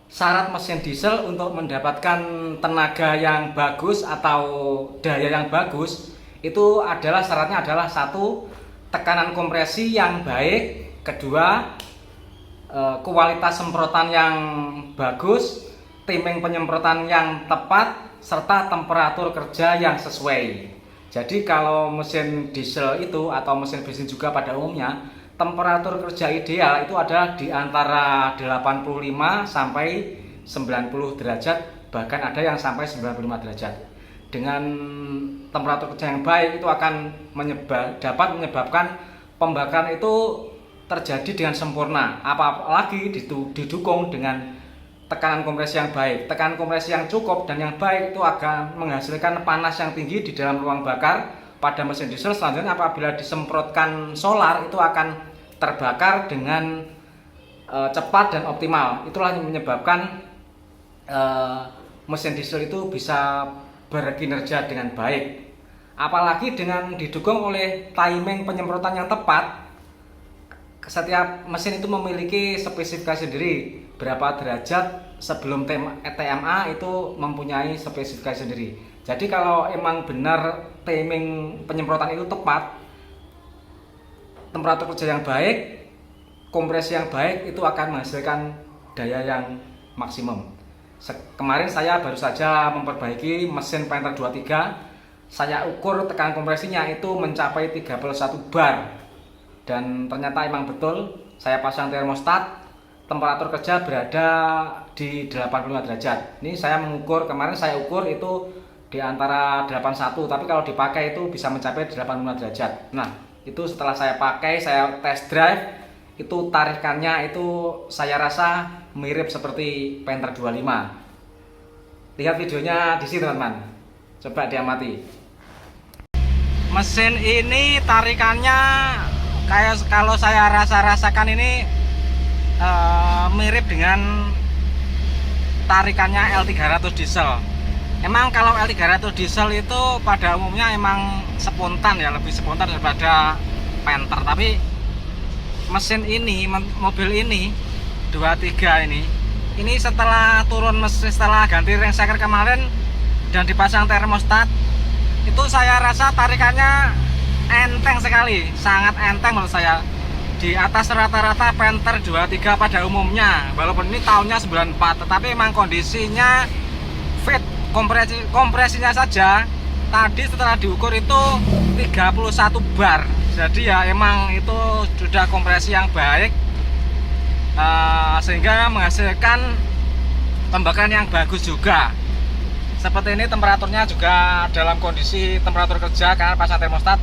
Syarat mesin diesel untuk mendapatkan tenaga yang bagus atau daya yang bagus itu adalah syaratnya adalah satu, tekanan kompresi yang baik, kedua, kualitas semprotan yang bagus, timing penyemprotan yang tepat, serta temperatur kerja yang sesuai. Jadi kalau mesin diesel itu atau mesin bensin juga pada umumnya, temperatur kerja ideal itu ada di antara 85 sampai 90 derajat, bahkan ada yang sampai 95 derajat. Dengan temperatur kerja yang baik itu akan dapat menyebabkan pembakaran itu terjadi dengan sempurna, apalagi didukung dengan tekanan kompresi yang baik. Tekanan kompresi yang cukup dan yang baik itu akan menghasilkan panas yang tinggi di dalam ruang bakar pada mesin diesel. Selanjutnya apabila disemprotkan solar itu akan terbakar dengan cepat dan optimal. Itulah yang menyebabkan mesin diesel itu bisa berkinerja dengan baik. Apalagi dengan didukung oleh timing penyemprotan yang tepat. Setiap mesin itu memiliki spesifikasi sendiri. Berapa derajat sebelum TMA itu mempunyai spesifikasi sendiri. Jadi kalau emang benar timing penyemprotan itu tepat, temperatur kerja yang baik, kompresi yang baik itu akan menghasilkan daya yang maksimum. Kemarin saya baru saja memperbaiki mesin Panther 23. Saya ukur tekanan kompresinya itu mencapai 31 bar. Dan ternyata emang betul, saya pasang termostat, temperatur kerja berada di 85 derajat. Ini saya mengukur, kemarin saya ukur itu di antara 81, tapi kalau dipakai itu bisa mencapai 85 derajat. Nah, itu setelah saya pakai, saya test drive, itu tarikannya itu saya rasa mirip seperti Panther 25. Lihat videonya di sini teman-teman, coba diamati. Mesin ini tarikannya kayak kalau saya rasakan ini mirip dengan tarikannya L300 diesel. Emang kalau L300 diesel itu pada umumnya emang spontan ya, lebih spontan daripada Panther. Tapi mesin ini, mobil ini 23 ini setelah turun mesin, setelah ganti ringseker kemarin dan dipasang termostat, itu saya rasa tarikannya enteng sekali, sangat enteng menurut saya, di atas rata-rata Panther 23 pada umumnya. Walaupun ini tahunnya 94, tetapi memang kondisinya fit. Kompresinya saja tadi setelah diukur itu 31 bar. Jadi ya emang itu sudah kompresi yang baik, sehingga menghasilkan pembakaran yang bagus juga. Seperti ini temperaturnya juga dalam kondisi temperatur kerja karena pasang termostat,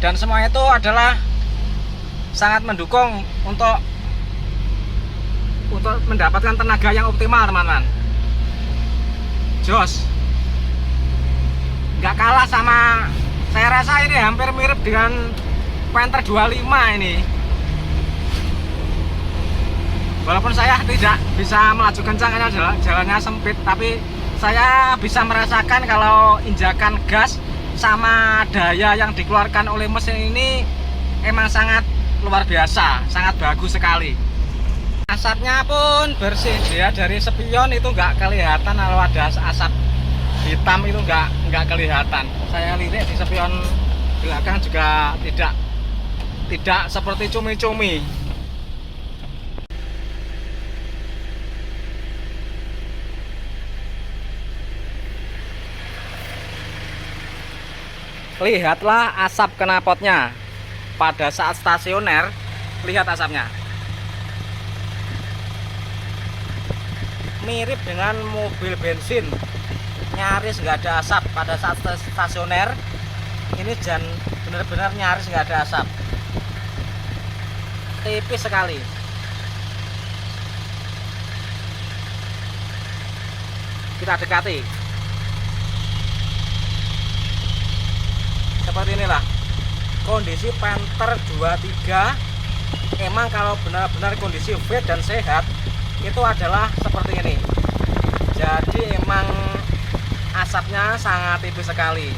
dan semua itu adalah sangat mendukung untuk mendapatkan tenaga yang optimal teman-teman. Jos, nggak kalah sama, saya rasa ini hampir mirip dengan Panther 25 ini. Walaupun saya tidak bisa melaju kencang karena jalannya sempit, tapi saya bisa merasakan kalau injakan gas sama daya yang dikeluarkan oleh mesin ini emang sangat luar biasa, sangat bagus sekali. Asapnya pun bersih ya, dari spion itu nggak kelihatan kalau ada asap hitam, itu nggak kelihatan. Saya lirik di spion belakang juga tidak seperti cumi-cumi. Lihatlah asap knalpotnya pada saat stasioner, lihat asapnya. Mirip dengan mobil bensin, nyaris nggak ada asap. Pada saat stasioner ini benar-benar nyaris nggak ada asap, tipis sekali. Kita dekati, seperti inilah kondisi Panther 23. Emang kalau benar-benar kondisi fit dan sehat itu adalah seperti ini. Jadi emang asapnya sangat tipis sekali.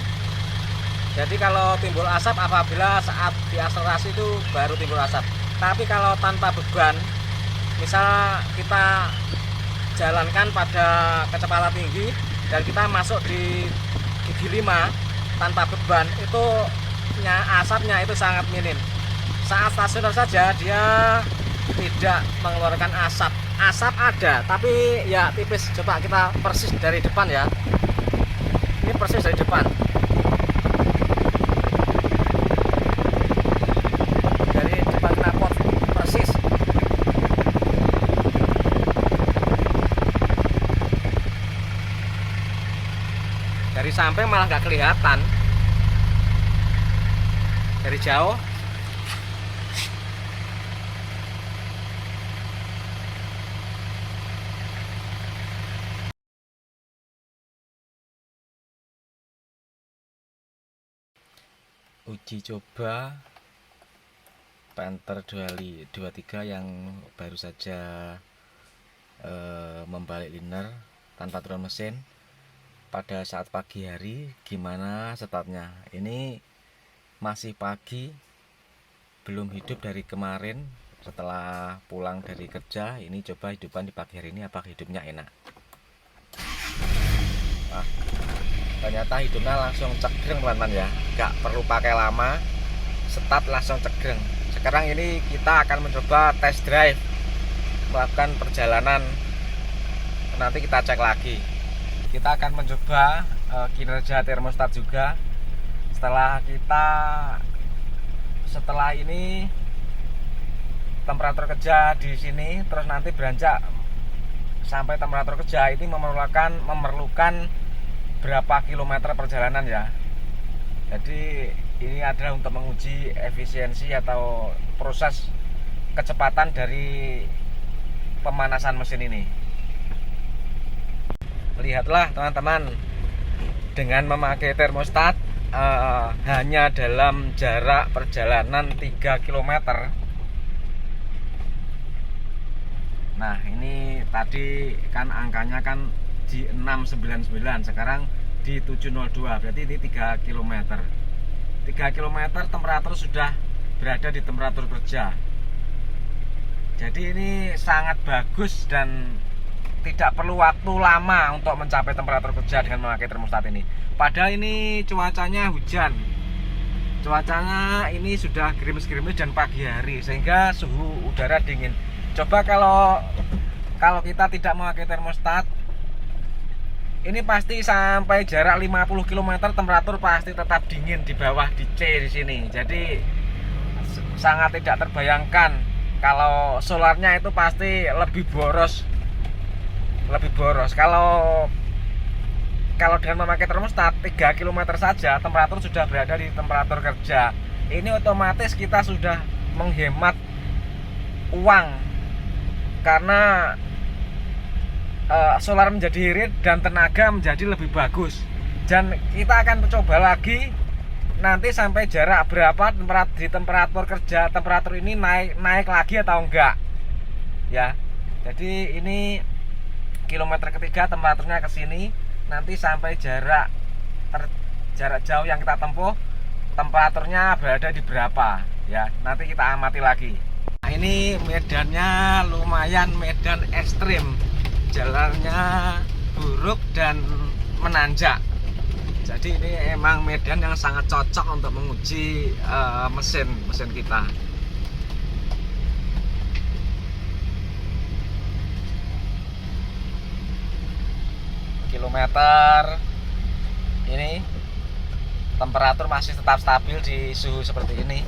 Jadi kalau timbul asap apabila saat diakselerasi itu baru timbul asap. Tapi kalau tanpa beban, misal kita jalankan pada kecepatan tinggi dan kita masuk di gigi 5 tanpa beban, itu asapnya itu sangat minim. Saat stasioner saja dia tidak mengeluarkan asap. Asap ada, tapi ya tipis. Coba kita persis dari depan ya. Ini persis dari depan. Dari depan knalpot persis. Dari samping malah nggak kelihatan. Dari jauh. Uji coba Panther 23 yang baru saja membalik liner tanpa turun mesin pada saat pagi hari. Gimana startnya? Ini masih pagi, belum hidup dari kemarin setelah pulang dari kerja. Ini coba hidupan di pagi hari ini, apakah hidupnya enak. Wah, ternyata hidupnya langsung cegreng teman-teman ya, nggak perlu pakai lama, start langsung cegreng. Sekarang ini kita akan mencoba test drive, melakukan perjalanan, nanti kita cek lagi. Kita akan mencoba kinerja termostat juga. Setelah ini temperatur kerja di sini, terus nanti beranjak sampai temperatur kerja ini memerlukan berapa kilometer perjalanan ya. Jadi ini adalah untuk menguji efisiensi atau proses kecepatan dari pemanasan mesin ini. Lihatlah teman-teman, dengan memakai termostat hanya dalam jarak perjalanan 3 km. Nah, ini tadi kan angkanya kan di 699, sekarang di 702, berarti ini 3 km. 3 km temperatur sudah berada di temperatur kerja. Jadi ini sangat bagus dan tidak perlu waktu lama untuk mencapai temperatur kerja dengan memakai termostat ini. Padahal ini cuacanya hujan. Cuacanya ini sudah gerimis-gerimis dan pagi hari, sehingga suhu udara dingin. Coba kalau kita tidak memakai termostat, ini pasti sampai jarak 50 km temperatur pasti tetap dingin di bawah di C di sini. Jadi sangat tidak terbayangkan kalau solarnya itu pasti lebih boros. Kalau dengan memakai termostat 3 km saja temperatur sudah berada di temperatur kerja. Ini otomatis kita sudah menghemat uang karena solar menjadi irit dan tenaga menjadi lebih bagus. Dan kita akan mencoba lagi nanti sampai jarak berapa di temperatur kerja, temperatur ini naik lagi atau enggak ya. Jadi ini kilometer ketiga temperaturnya ke sini, nanti sampai jarak jauh yang kita tempuh temperaturnya berada di berapa ya, nanti kita amati lagi. Nah, ini medannya lumayan medan ekstrim, jalannya buruk dan menanjak. Jadi ini emang medan yang sangat cocok untuk menguji mesin kita. Kilometer ini temperatur masih tetap stabil di suhu seperti ini.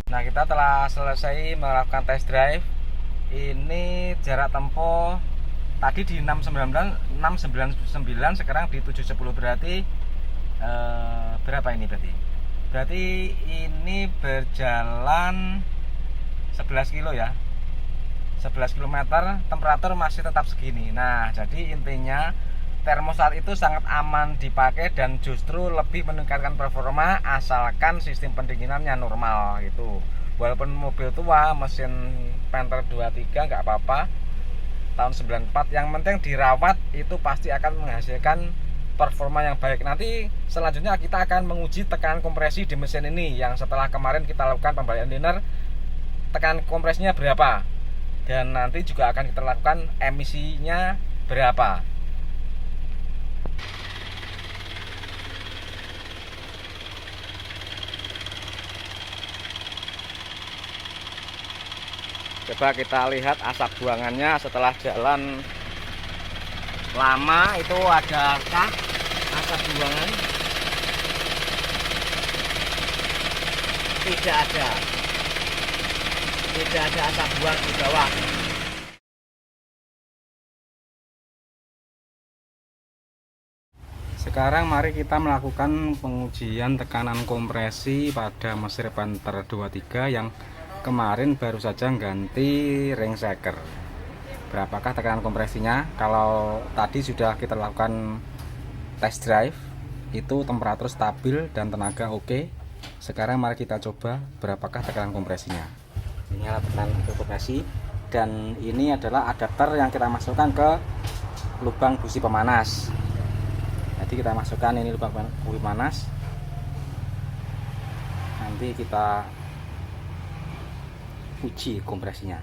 Nah, kita telah selesai melakukan test drive. Ini jarak tempuh tadi di 699, sekarang di 710, berarti berapa ini berarti ini berjalan 11 kilo ya, 11 km, temperatur masih tetap segini. Nah, jadi intinya termostat itu sangat aman dipakai dan justru lebih meningkatkan performa asalkan sistem pendinginannya normal gitu. Walaupun mobil tua, mesin Panther 23 nggak apa-apa, tahun 94, yang penting dirawat itu pasti akan menghasilkan performa yang baik. Nanti selanjutnya kita akan menguji tekanan kompresi di mesin ini, yang setelah kemarin kita lakukan pembalikan liner, tekanan kompresinya berapa. dan nanti juga akan kita lakukan emisinya berapa. Coba kita lihat asap buangannya setelah jalan lama, itu adakah asap buangan? Tidak ada. Tidak ada asap buang di bawah. Sekarang mari kita melakukan pengujian tekanan kompresi pada mesin Panther 23 yang kemarin baru saja ganti ring shaker. Berapakah tekanan kompresinya? Kalau tadi sudah kita lakukan test drive, itu temperatur stabil dan tenaga oke. Sekarang mari kita coba berapakah tekanan kompresinya. Ini alat tekanan kompresi, dan ini adalah adapter yang kita masukkan ke lubang busi pemanas. Jadi kita masukkan ini lubang busi pemanas. Nanti kita uji kompresinya.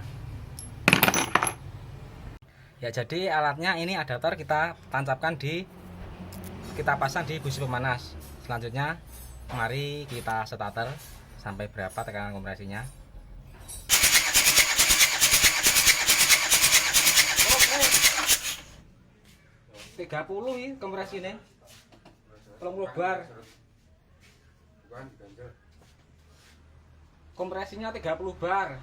Ya, jadi alatnya ini adapter kita tancapkan kita pasang di busi pemanas. Selanjutnya mari kita starter sampai berapa tekanan kompresinya. 30 ini kompresi ini 30 bar, kompresinya 30 bar.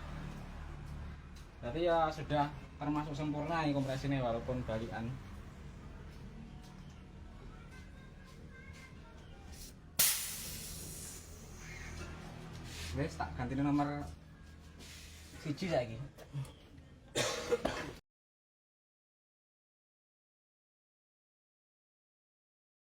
Berarti ya sudah termasuk sempurna ini kompresi ini, walaupun balikan. Wes tak ganti nomor 1 saiki.